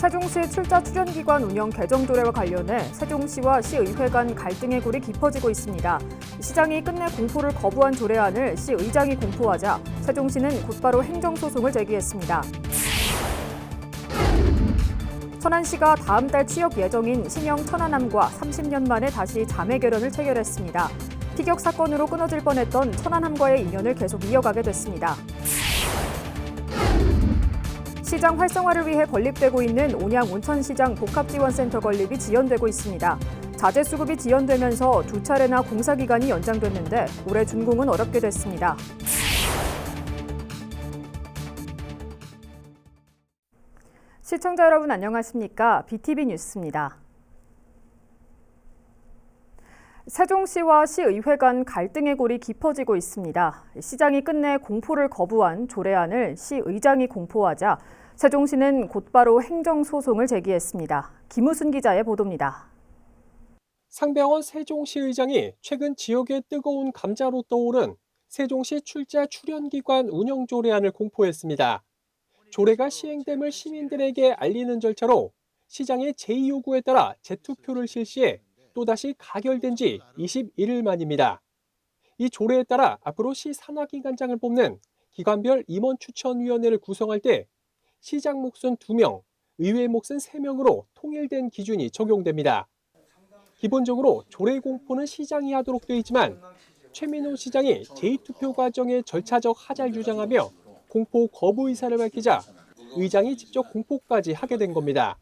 세종시 출자 출연기관 운영 개정 조례와 관련해 세종시와 시의회 간 갈등의 골이 깊어지고 있습니다. 시장이 끝내 공포를 거부한 조례안을 시의장이 공포하자 세종시는 곧바로 행정소송을 제기했습니다. 천안시가 다음 달 취역 예정인 신형 천안함과 30년 만에 다시 자매 결연을 체결했습니다. 피격 사건으로 끊어질 뻔했던 천안함과의 인연을 계속 이어가게 됐습니다. 시장 활성화를 위해 건립되고 있는 온양 온천시장 복합지원센터 건립이 지연되고 있습니다. 자재 수급이 지연되면서 두 차례나 공사 기간이 연장됐는데 올해 준공은 어렵게 됐습니다. 시청자 여러분 안녕하십니까? BTV 뉴스입니다. 세종시와 시의회 간 갈등의 골이 깊어지고 있습니다. 시장이 끝내 공포를 거부한 조례안을 시의장이 공포하자 세종시는 곧바로 행정소송을 제기했습니다. 김우순 기자의 보도입니다. 상병원 세종시의장이 최근 지역의 뜨거운 감자로 떠오른 세종시 출자 출연기관 운영 조례안을 공포했습니다. 조례가 시행됨을 시민들에게 알리는 절차로 시장의 제2요구에 따라 재투표를 실시해 또다시 가결된 지 21일 만입니다. 이 조례에 따라 앞으로 시 산하기관장을 뽑는 기관별 임원추천위원회를 구성할 때 시장 몫은 2명, 의회 몫은 3명으로 통일된 기준이 적용됩니다. 기본적으로 조례 공포는 시장이 하도록 돼 있지만 최민호 시장이 제2투표 과정의 절차적 하자를 주장하며 공포 거부 의사를 밝히자 의장이 직접 공포까지 하게 된 겁니다.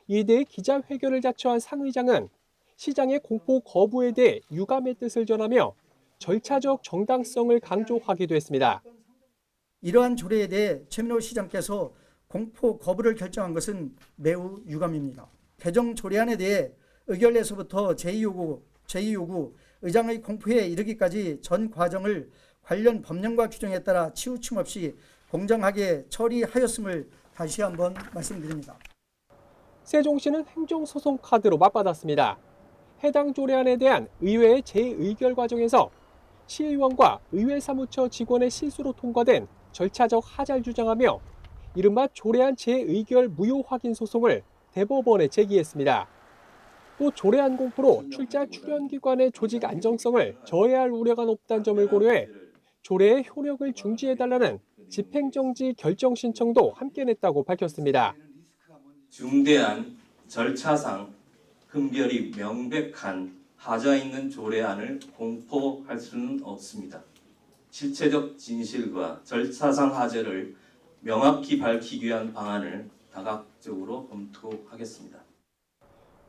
이에 대해 기자회견을 자처한 상 의장은 시장의 공포 거부에 대해 유감의 뜻을 전하며 절차적 정당성을 강조하기도 했습니다. 이러한 조례에 대해 최민호 시장께서 공포 거부를 결정한 것은 매우 유감입니다. 개정 조례안에 대해 의결에서부터 제2요구, 의장의 공포에 이르기까지 전 과정을 관련 법령과 규정에 따라 치우침 없이 공정하게 처리하였음을 다시 한번 말씀드립니다. 세종시는 행정소송 카드로 맞받았습니다. 해당 조례안에 대한 의회의 재의결 과정에서 시의원과 의회 사무처 직원의 실수로 통과된 절차적 하자를 주장하며 이른바 조례안 재의결 무효 확인 소송을 대법원에 제기했습니다. 또 조례안 공포로 출자 출연기관의 조직 안정성을 저해할 우려가 높다는 점을 고려해 조례의 효력을 중지해달라는 집행정지 결정 신청도 함께 냈다고 밝혔습니다. 중대한 절차상 흠결이 명백한 하자 있는 조례안을 공포할 수는 없습니다. 실체적 진실과 절차상 하자를 명확히 밝히기 위한 방안을 다각적으로 검토하겠습니다.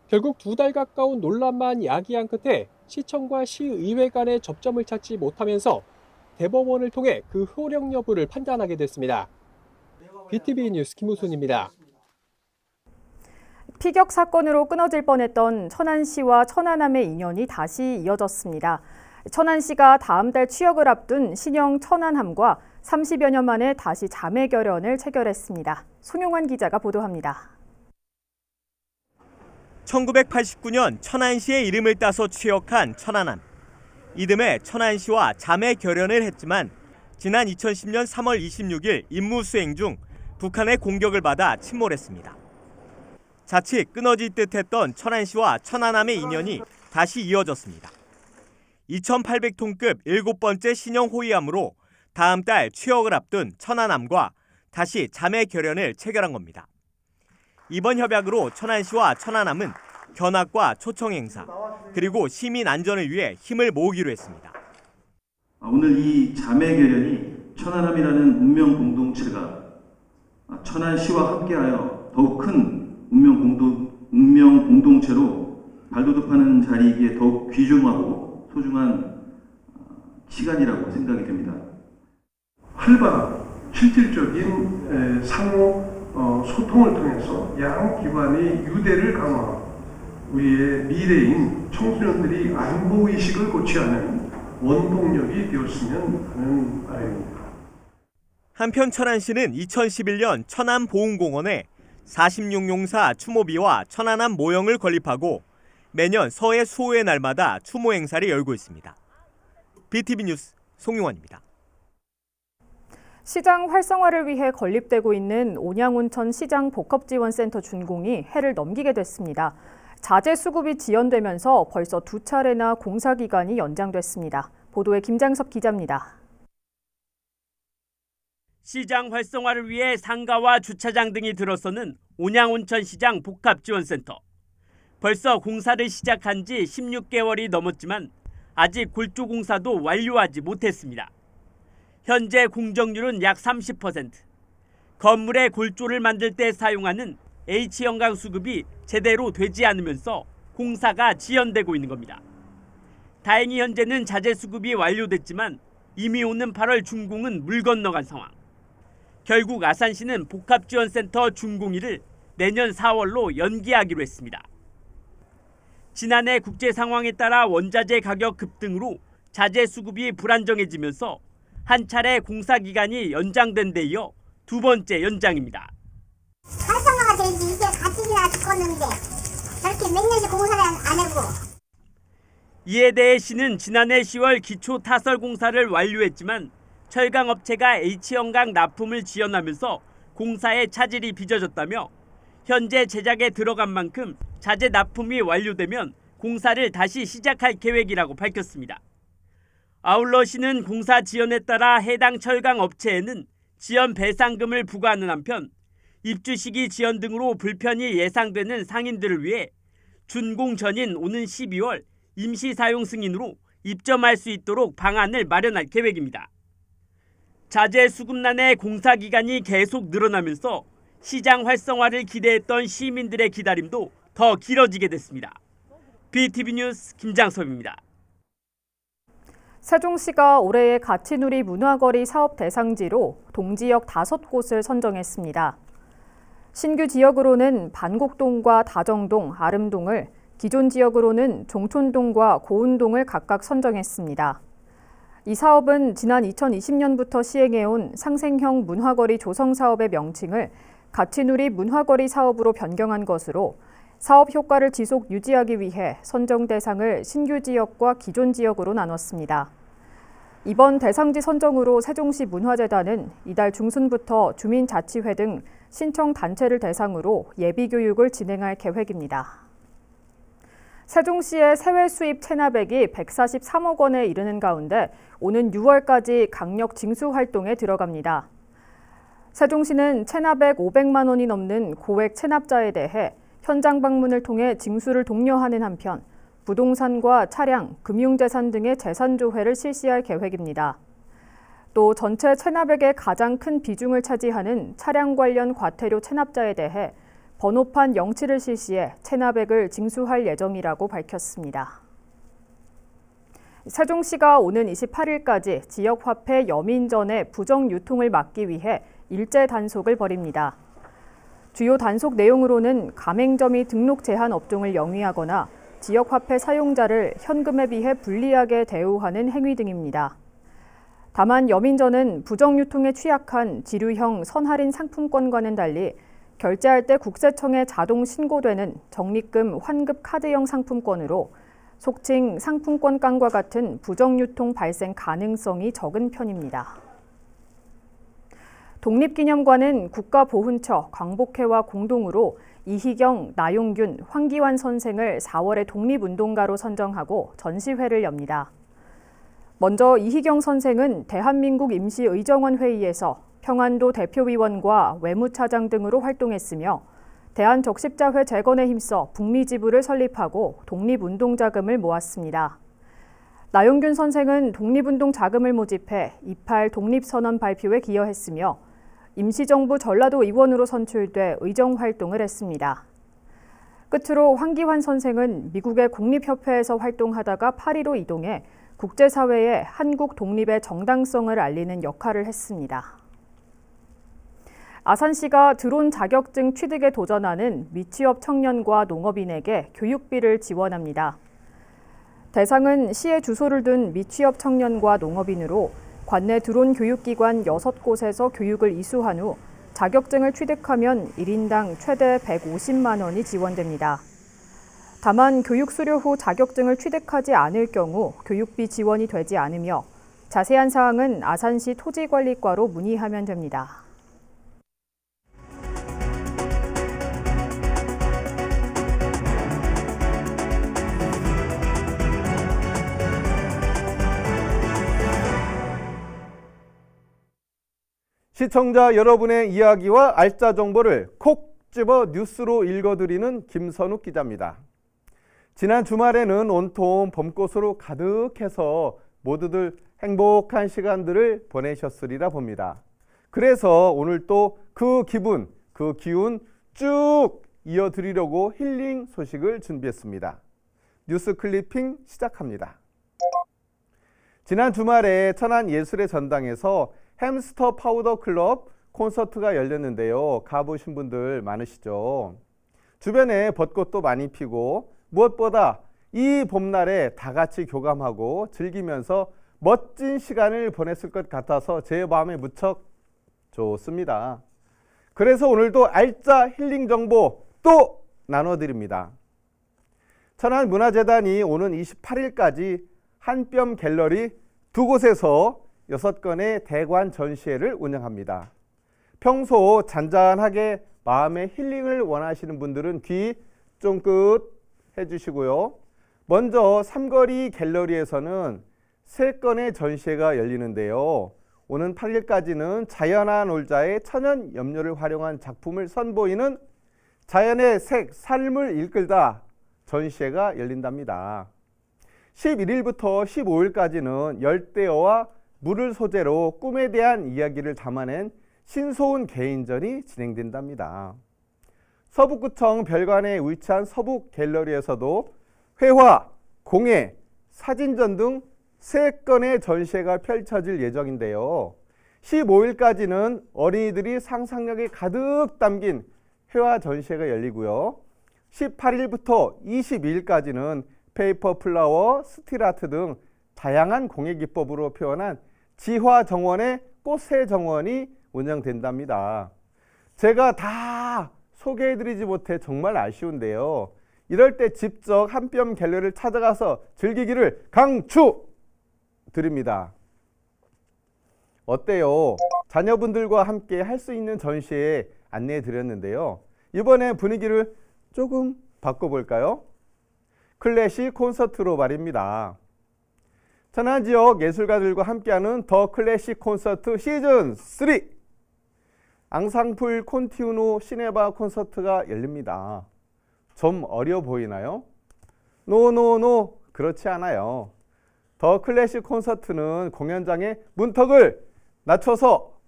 결국 2달 가까운 논란만 야기한 끝에 시청과 시의회 간의 접점을 찾지 못하면서 대법원을 통해 그 효력 여부를 판단하게 됐습니다. BTV 뉴스 김우순입니다. 피격 사건으로 끊어질 뻔했던 천안시와 천안함의 인연이 다시 이어졌습니다. 천안시가 다음 달 취역을 앞둔 신형 천안함과 30여 년 만에 다시 자매 결연을 체결했습니다. 손용환 기자가 보도합니다. 1989년 천안시의 이름을 따서 취역한 천안함. 이듬해 천안시와 자매 결연을 했지만 지난 2010년 3월 26일 임무 수행 중 북한의 공격을 받아 침몰했습니다. 자칫 끊어질 듯했던 천안시와 천안함의 인연이 다시 이어졌습니다. 2800톤급 7번째 신형 호위함으로 다음 달 취역을 앞둔 천안함과 다시 자매 결연을 체결한 겁니다. 이번 협약으로 천안시와 천안함은 견학과 초청 행사, 그리고 시민 안전을 위해 힘을 모으기로 했습니다. 오늘 이 자매 결연이 천안함이라는 운명 공동체가 천안시와 함께하여 더욱 큰 운명 공동체로 발돋움하는 자리이기에 더욱 귀중하고 소중한 시간이라고 생각이 됩니다. 활발한 실질적인 상호 소통을 통해서 양 기관의 유대를 강화하고 우리의 미래인 청소년들이 안보의식을 고취하는 원동력이 되었으면 하는 바람입니다. 한편 천안시는 2011년 천안보훈공원에 46용사 추모비와 천안함 모형을 건립하고 매년 서해 수호의 날마다 추모 행사를 열고 있습니다. BTV 뉴스 송용환입니다. 시장 활성화를 위해 건립되고 있는 온양온천 시장 복합지원센터 준공이 해를 넘기게 됐습니다. 자재 수급이 지연되면서 벌써 2차례나 공사 기간이 연장됐습니다. 보도에 김장섭 기자입니다. 시장 활성화를 위해 상가와 주차장 등이 들어서는 온양온천시장 복합지원센터. 벌써 공사를 시작한 지 16개월이 넘었지만 아직 골조 공사도 완료하지 못했습니다. 현재 공정률은 약 30%. 건물의 골조를 만들 때 사용하는 H형광 수급이 제대로 되지 않으면서 공사가 지연되고 있는 겁니다. 다행히 현재는 자재 수급이 완료됐지만 이미 오는 8월 준공은 물 건너간 상황. 결국 아산시는 복합지원센터 준공일을 내년 4월로 연기하기로 했습니다. 지난해 국제 상황에 따라 원자재 가격 급등으로 자재 수급이 불안정해지면서 한 차례 공사 기간이 연장된 데 이어 2번째 연장입니다. 활성화가 돼야지 이게 갓집이나 죽었는데 저렇게 몇 년씩 공사를 안 하고. 이에 대해 시는 지난해 10월 기초 타설 공사를 완료했지만 철강업체가 H형광 납품을 지연하면서 공사에 차질이 빚어졌다며 현재 제작에 들어간 만큼 자재 납품이 완료되면 공사를 다시 시작할 계획이라고 밝혔습니다. 아울러 시는 공사 지연에 따라 해당 철강업체에는 지연 배상금을 부과하는 한편 입주 시기 지연 등으로 불편이 예상되는 상인들을 위해 준공 전인 오는 12월 임시 사용 승인으로 입점할 수 있도록 방안을 마련할 계획입니다. 자재 수급난의 공사 기간이 계속 늘어나면서 시장 활성화를 기대했던 시민들의 기다림도 더 길어지게 됐습니다. BTV 뉴스 김장섭입니다. 세종시가 올해의 가치누리 문화거리 사업 대상지로 동지역 5곳을 선정했습니다. 신규 지역으로는 반곡동과 다정동, 아름동을, 기존 지역으로는 종촌동과 고운동을 각각 선정했습니다. 이 사업은 지난 2020년부터 시행해온 상생형 문화거리 조성 사업의 명칭을 가치누리 문화거리 사업으로 변경한 것으로 사업 효과를 지속 유지하기 위해 선정 대상을 신규 지역과 기존 지역으로 나눴습니다. 이번 대상지 선정으로 세종시 문화재단은 이달 중순부터 주민자치회 등 신청 단체를 대상으로 예비교육을 진행할 계획입니다. 세종시의 세외 수입 체납액이 143억 원에 이르는 가운데 오는 6월까지 강력 징수 활동에 들어갑니다. 세종시는 체납액 500만 원이 넘는 고액 체납자에 대해 현장 방문을 통해 징수를 독려하는 한편 부동산과 차량, 금융재산 등의 재산조회를 실시할 계획입니다. 또 전체 체납액의 가장 큰 비중을 차지하는 차량 관련 과태료 체납자에 대해 번호판 영치를 실시해 체납액을 징수할 예정이라고 밝혔습니다. 세종시가 오는 28일까지 지역화폐 여민전의 부정 유통을 막기 위해 일제 단속을 벌입니다. 주요 단속 내용으로는 가맹점이 등록 제한 업종을 영위하거나 지역화폐 사용자를 현금에 비해 불리하게 대우하는 행위 등입니다. 다만 여민전은 부정 유통에 취약한 지류형 선할인 상품권과는 달리 결제할 때 국세청에 자동 신고되는 적립금 환급 카드형 상품권으로 속칭 상품권 깡과 같은 부정 유통 발생 가능성이 적은 편입니다. 독립기념관은 국가보훈처, 광복회와 공동으로 이희경, 나용균, 황기환 선생을 4월에 독립운동가로 선정하고 전시회를 엽니다. 먼저 이희경 선생은 대한민국 임시의정원 회의에서 평안도 대표위원과 외무차장 등으로 활동했으며 대한적십자회 재건에 힘써 북미지부를 설립하고 독립운동 자금을 모았습니다. 나용균 선생은 독립운동 자금을 모집해 28 독립선언 발표에 기여했으며 임시정부 전라도 의원으로 선출돼 의정활동을 했습니다. 끝으로 황기환 선생은 미국의 국립협회에서 활동하다가 파리로 이동해 국제사회에 한국 독립의 정당성을 알리는 역할을 했습니다. 아산시가 드론 자격증 취득에 도전하는 미취업 청년과 농업인에게 교육비를 지원합니다. 대상은 시에 주소를 둔 미취업 청년과 농업인으로 관내 드론 교육기관 6곳에서 교육을 이수한 후 자격증을 취득하면 1인당 최대 150만 원이 지원됩니다. 다만 교육 수료 후 자격증을 취득하지 않을 경우 교육비 지원이 되지 않으며 자세한 사항은 아산시 토지관리과로 문의하면 됩니다. 시청자 여러분의 이야기와 알짜 정보를 콕 집어 뉴스로 읽어드리는 김선욱 기자입니다. 지난 주말에는 온통 봄꽃으로 가득해서 모두들 행복한 시간들을 보내셨으리라 봅니다. 그래서 오늘 또 그 기분, 그 기운 쭉 이어드리려고 힐링 소식을 준비했습니다. 뉴스 클리핑 시작합니다. 지난 주말에 천안예술의 전당에서 햄스터 파우더 클럽 콘서트가 열렸는데요. 가보신 분들 많으시죠? 주변에 벚꽃도 많이 피고 무엇보다 이 봄날에 다 같이 교감하고 즐기면서 멋진 시간을 보냈을 것 같아서 제 마음에 무척 좋습니다. 그래서 오늘도 알짜 힐링 정보 또 나눠드립니다. 천안문화재단이 오는 28일까지 한뼘 갤러리 두 곳에서 6건의 대관 전시회를 운영합니다. 평소 잔잔하게 마음의 힐링을 원하시는 분들은 귀 쫑긋 해주시고요. 먼저 삼거리 갤러리에서는 3건의 전시회가 열리는데요. 오는 8일까지는 자연아 놀자의 천연 염료를 활용한 작품을 선보이는 자연의 색, 삶을 이끌다 전시회가 열린답니다. 11일부터 15일까지는 열대어와 물을 소재로 꿈에 대한 이야기를 담아낸 신소은 개인전이 진행된답니다. 서북구청 별관에 위치한 서북 갤러리에서도 회화, 공예, 사진전 등 3건의 전시회가 펼쳐질 예정인데요. 15일까지는 어린이들이 상상력이 가득 담긴 회화 전시회가 열리고요. 18일부터 22일까지는 페이퍼 플라워, 스틸아트 등 다양한 공예 기법으로 표현한 지화 정원의 꽃새 정원이 운영된답니다. 제가 다 소개해드리지 못해 정말 아쉬운데요. 이럴 때 직접 한뼘 갤러리를 찾아가서 즐기기를 강추드립니다. 어때요? 자녀분들과 함께 할 수 있는 전시회 안내해 드렸는데요. 이번에 분위기를 조금 바꿔볼까요? 클래식 콘서트로 말입니다. 천안 지역 예술가들과 함께하는 더 클래식 콘서트 시즌 3 앙상플 콘티누 시네바 콘서트가 열립니다. 좀 어려 보이나요? 노노노 그렇지 않아요. 더 클래식 콘서트는 공연장의 문턱을 낮춰서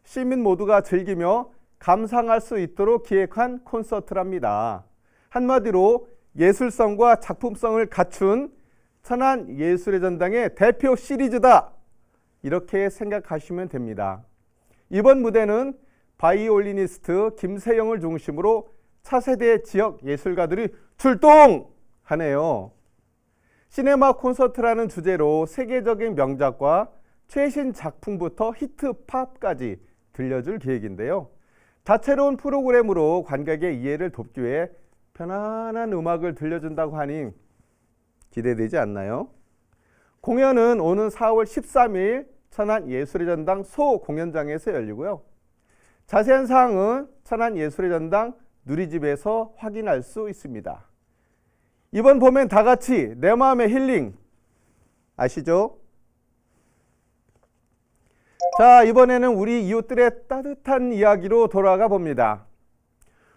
시민 모두가 즐기며 감상할 수 있도록 기획한 콘서트랍니다. 한마디로 예술성과 작품성을 갖춘 천안예술의 전당의 대표 시리즈다, 이렇게 생각하시면 됩니다. 이번 무대는 바이올리니스트 김세영을 중심으로 차세대 지역 예술가들이 출동하네요. 시네마 콘서트라는 주제로 세계적인 명작과 최신 작품부터 히트팝까지 들려줄 계획인데요. 다채로운 프로그램으로 관객의 이해를 돕기 위해 편안한 음악을 들려준다고 하니 기대되지 않나요? 공연은 오는 4월 13일 천안예술의 전당 소공연장에서 열리고요. 자세한 사항은 천안예술의 전당 누리집에서 확인할 수 있습니다. 이번 봄엔 다 같이 내 마음의 힐링 아시죠? 자, 이번에는 우리 이웃들의 따뜻한 이야기로 돌아가 봅니다.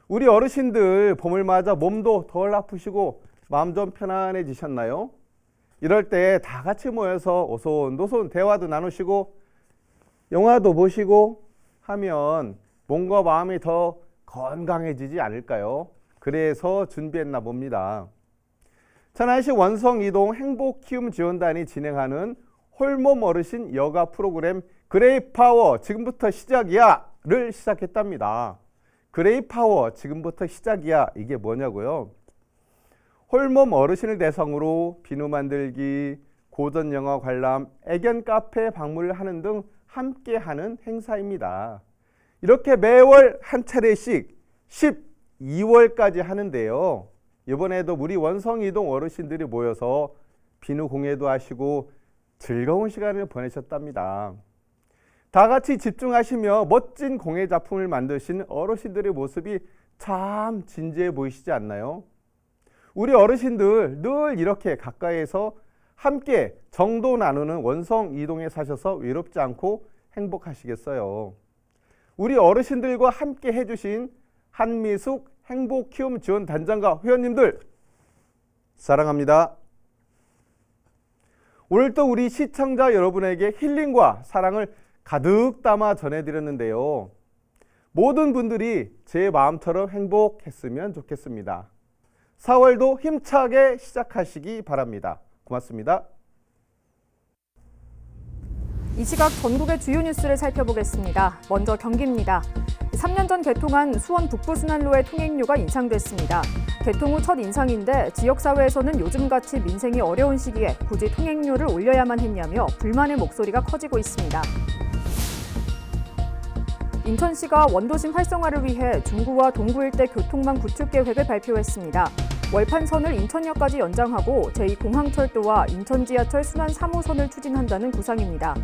우리 어르신들 봄을 맞아 몸도 덜 아프시고 마음 좀 편안해지셨나요? 이럴 때 다 같이 모여서 오손도손 대화도 나누시고 영화도 보시고 하면 몸과 마음이 더 건강해지지 않을까요? 그래서 준비했나 봅니다. 천안시 원성이동 행복키움지원단이 진행하는 홀몸 어르신 여가 프로그램 그레이파워 지금부터 시작이야를 시작했답니다. 그레이파워 지금부터 시작이야, 이게 뭐냐고요? 홀몸 어르신을 대상으로 비누 만들기, 고전 영화 관람, 애견 카페 방문을 하는 등 함께하는 행사입니다. 이렇게 매월 한 차례씩 12월까지 하는데요. 이번에도 우리 원성이동 어르신들이 모여서 비누 공예도 하시고 즐거운 시간을 보내셨답니다. 다 같이 집중하시며 멋진 공예 작품을 만드신 어르신들의 모습이 참 진지해 보이시지 않나요? 우리 어르신들 늘 이렇게 가까이에서 함께 정도 나누는 원성 이동에 사셔서 외롭지 않고 행복하시겠어요. 우리 어르신들과 함께 해주신 한미숙 행복키움 지원단장과 회원님들 사랑합니다. 오늘 또 우리 시청자 여러분에게 힐링과 사랑을 가득 담아 전해드렸는데요. 모든 분들이 제 마음처럼 행복했으면 좋겠습니다. 4월도 힘차게 시작하시기 바랍니다. 고맙습니다. 이 시각 전국의 주요 뉴스를 살펴보겠습니다. 먼저 경기입니다. 3년 전 개통한 수원 북부순환로의 통행료가 인상됐습니다. 개통 후 첫 인상인데 지역사회에서는 요즘같이 민생이 어려운 시기에 굳이 통행료를 올려야만 했냐며 불만의 목소리가 커지고 있습니다. 인천시가 원도심 활성화를 위해 중구와 동구 일대 교통망 구축 계획을 발표했습니다. 월판선을 인천역까지 연장하고 제2공항철도와 인천지하철 순환 3호선을 추진한다는 구상입니다.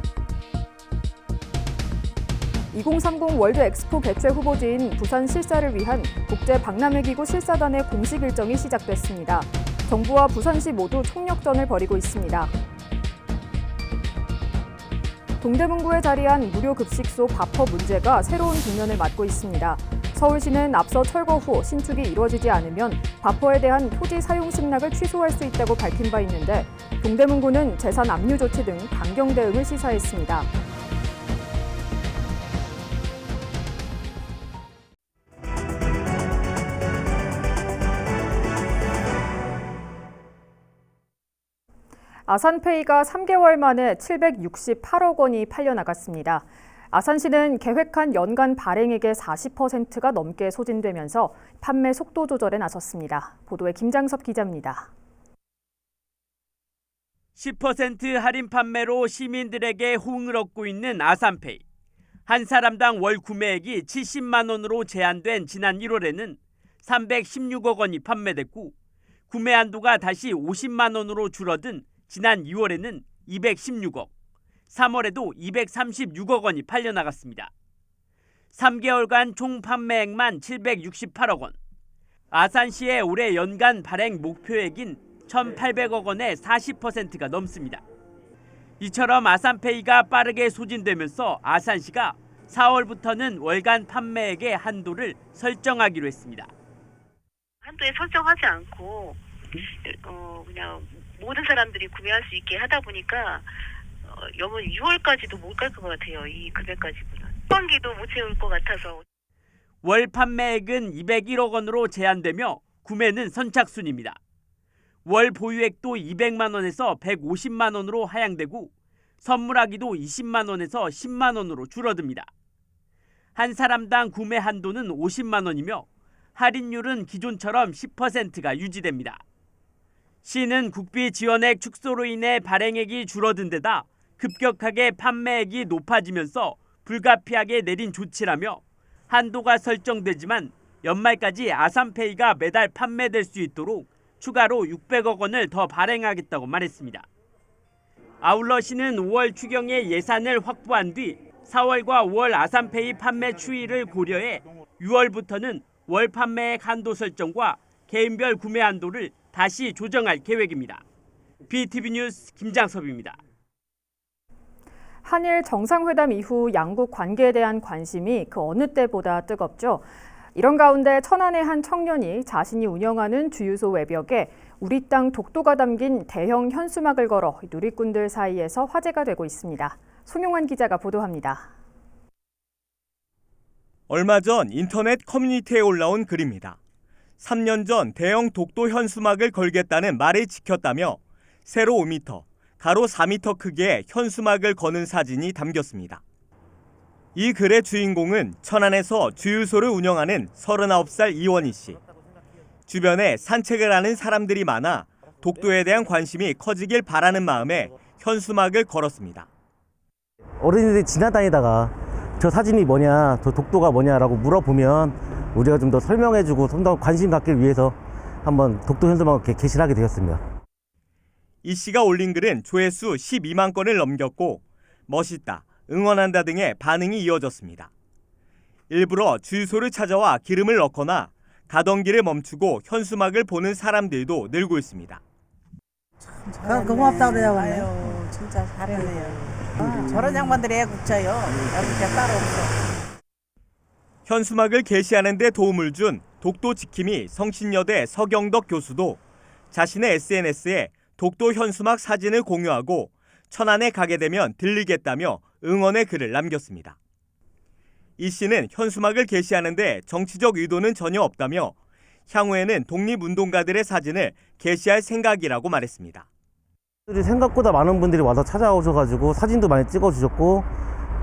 2030 월드 엑스포 개최 후보지인 부산 실사를 위한 국제 박람회기구 실사단의 공식 일정이 시작됐습니다. 정부와 부산시 모두 총력전을 벌이고 있습니다. 동대문구에 자리한 무료 급식소 바퍼 문제가 새로운 국면을 맞고 있습니다. 서울시는 앞서 철거 후 신축이 이루어지지 않으면 바퍼에 대한 토지 사용 승낙을 취소할 수 있다고 밝힌 바 있는데 동대문구는 재산 압류 조치 등 강경 대응을 시사했습니다. 아산페이가 3개월 만에 768억 원이 팔려나갔습니다. 아산시는 계획한 연간 발행액의 40%가 넘게 소진되면서 판매 속도 조절에 나섰습니다. 보도에 김장섭 기자입니다. 10% 할인 판매로 시민들에게 호응을 얻고 있는 아산페이. 한 사람당 월 구매액이 70만 원으로 제한된 지난 1월에는 316억 원이 판매됐고 구매 한도가 다시 50만 원으로 줄어든 지난 2월에는 216억, 3월에도 236억 원이 팔려나갔습니다. 3개월간 총 판매액만 768억 원. 아산시의 올해 연간 발행 목표액인 1,800억 원의 40%가 넘습니다. 이처럼 아산페이가 빠르게 소진되면서 아산시가 4월부터는 월간 판매액의 한도를 설정하기로 했습니다. 한도에 설정하지 않고 그냥 모든 사람들이 구매할 수 있게 하다 보니까 영은 6월까지도 못 갈 것 같아요. 이 금액까지는. 후반기도 못 채울 것 같아서. 월 판매액은 201억 원으로 제한되며 구매는 선착순입니다. 월 보유액도 200만 원에서 150만 원으로 하향되고 선물하기도 20만 원에서 10만 원으로 줄어듭니다. 한 사람당 구매 한도는 50만 원이며 할인율은 기존처럼 10%가 유지됩니다. 시는 국비 지원액 축소로 인해 발행액이 줄어든 데다 급격하게 판매액이 높아지면서 불가피하게 내린 조치라며 한도가 설정되지만 연말까지 아산페이가 매달 판매될 수 있도록 추가로 600억 원을 더 발행하겠다고 말했습니다. 아울러 시는 5월 추경에 예산을 확보한 뒤 4월과 5월 아산페이 판매 추이를 고려해 6월부터는 월 판매액 한도 설정과 개인별 구매 한도를 다시 조정할 계획입니다. BTV 뉴스 김장섭입니다. 한일 정상회담 이후 양국 관계에 대한 관심이 그 어느 때보다 뜨겁죠. 이런 가운데 천안의 한 청년이 자신이 운영하는 주유소 외벽에 우리 땅 독도가 담긴 대형 현수막을 걸어 누리꾼들 사이에서 화제가 되고 있습니다. 송용환 기자가 보도합니다. 얼마 전 인터넷 커뮤니티에 올라온 글입니다. 3년 전 대형 독도 현수막을 걸겠다는 말을 지켰다며 세로 5m, 가로 4m 크기의 현수막을 거는 사진이 담겼습니다. 이 글의 주인공은 천안에서 주유소를 운영하는 39살 이원희 씨. 주변에 산책을 하는 사람들이 많아 독도에 대한 관심이 커지길 바라는 마음에 현수막을 걸었습니다. 어른들이 지나다니다가 저 사진이 뭐냐, 저 독도가 뭐냐라고 물어보면 우리가 좀 더 설명해주고 좀 더 관심 갖기 위해서 한번 독도 현수막을 게시를 하게 되었습니다. 이 씨가 올린 글은 조회수 12만 건을 넘겼고 멋있다, 응원한다 등의 반응이 이어졌습니다. 일부러 주유소를 찾아와 기름을 넣거나 가던 길을 멈추고 현수막을 보는 사람들도 늘고 있습니다. 고맙다고 그래요. 아유, 진짜 잘했네요. 저런 양반들이 애국자요. 애국자 따로 없어. 현수막을 게시하는 데 도움을 준 독도 지킴이 성신여대 서경덕 교수도 자신의 SNS에 독도 현수막 사진을 공유하고 천안에 가게 되면 들리겠다며 응원의 글을 남겼습니다. 이 씨는 현수막을 게시하는데 정치적 의도는 전혀 없다며 향후에는 독립운동가들의 사진을 게시할 생각이라고 말했습니다. 생각보다 많은 분들이 와서 찾아오셔가지고 사진도 많이 찍어주셨고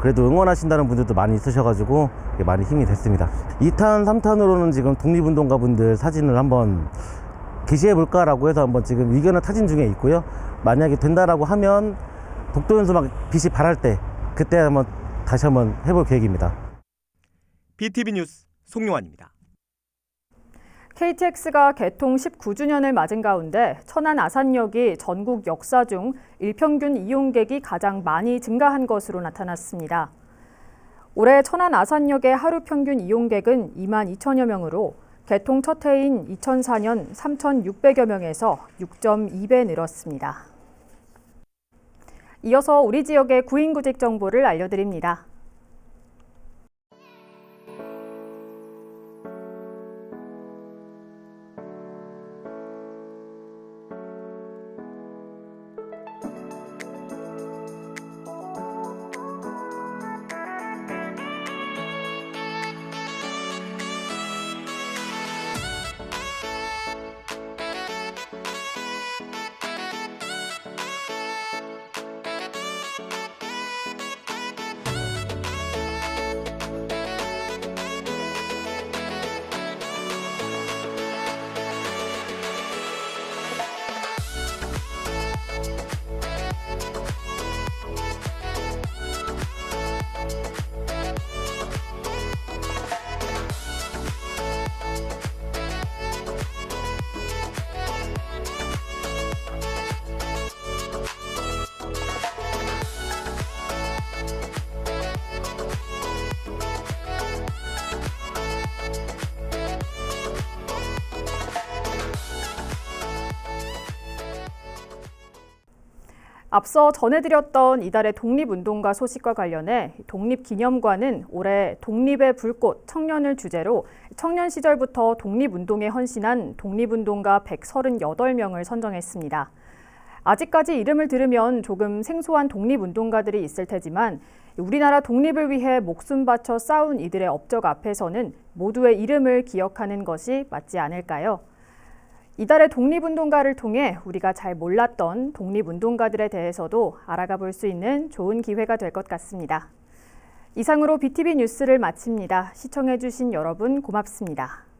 그래도 응원하신다는 분들도 많이 있으셔가지고 많이 힘이 됐습니다. 2탄, 3탄으로는 지금 독립운동가 분들 사진을 한번 게시해볼까라고 해서 한번 지금 의견을 타진 중에 있고요. 만약에 된다라고 하면 독도 현수막 빛이 발할 때 그때 한번 다시 한번 해볼 계획입니다. BTV 뉴스 송용환입니다. KTX가 개통 19주년을 맞은 가운데 천안 아산역이 전국 역사 중 일평균 이용객이 가장 많이 증가한 것으로 나타났습니다. 올해 천안 아산역의 하루 평균 이용객은 2만 2천여 명으로 개통 첫 해인 2004년 3,600여 명에서 6.2배 늘었습니다. 이어서 우리 지역의 구인구직 정보를 알려드립니다. 앞서 전해드렸던 이달의 독립운동가 소식과 관련해 독립기념관은 올해 독립의 불꽃 청년을 주제로 청년 시절부터 독립운동에 헌신한 독립운동가 138명을 선정했습니다. 아직까지 이름을 들으면 조금 생소한 독립운동가들이 있을 테지만 우리나라 독립을 위해 목숨 바쳐 싸운 이들의 업적 앞에서는 모두의 이름을 기억하는 것이 맞지 않을까요? 이달의 독립운동가를 통해 우리가 잘 몰랐던 독립운동가들에 대해서도 알아가 볼 수 있는 좋은 기회가 될 것 같습니다. 이상으로 BTV 뉴스를 마칩니다. 시청해주신 여러분 고맙습니다.